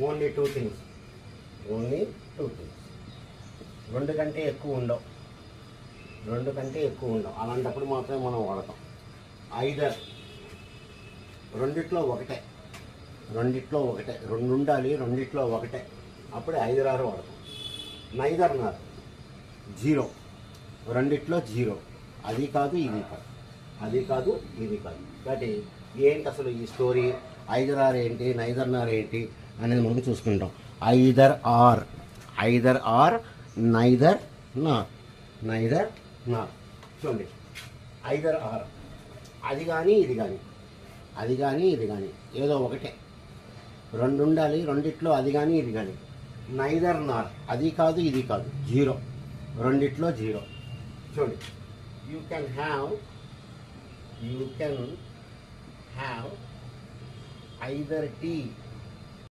Only two things, only two things. రెండు కంటే ఎక్కువ ఉండవు, రెండు కంటే ఎక్కువ ఉండవు. అలాంటప్పుడు మాత్రమే మనం వాడతాం. ఐదర్ రెండిట్లో ఒకటే, రెండిట్లో ఒకటే, రెండు ఉండాలి, రెండిట్లో ఒకటే, అప్పుడే ఐదర్ ఆరు వాడతాం. నైదర్ నార్ జీరో, రెండిట్లో జీరో, అది కాదు ఇది కాదు, అది కాదు ఇది కాదు. కాబట్టి ఏంటి అసలు ఈ స్టోరీ, ఐదర్ ఆర్ ఏంటి, నైదర్ నార్ ఏంటి అనేది మనం చూసుకుంటాం. Either are, either are, neither Nar, neither నార్. చూడండి, ఐదర్ ఆర్, అది కానీ ఇది కానీ, అది కానీ ఇది కానీ, ఏదో ఒకటే, రెండు ఉండాలి, రెండిట్లో అది కానీ ఇది కానీ. నైదర్ నార్, అది కాదు ఇది కాదు, జీరో, రెండిట్లో జీరో. చూడండి, you can have either tea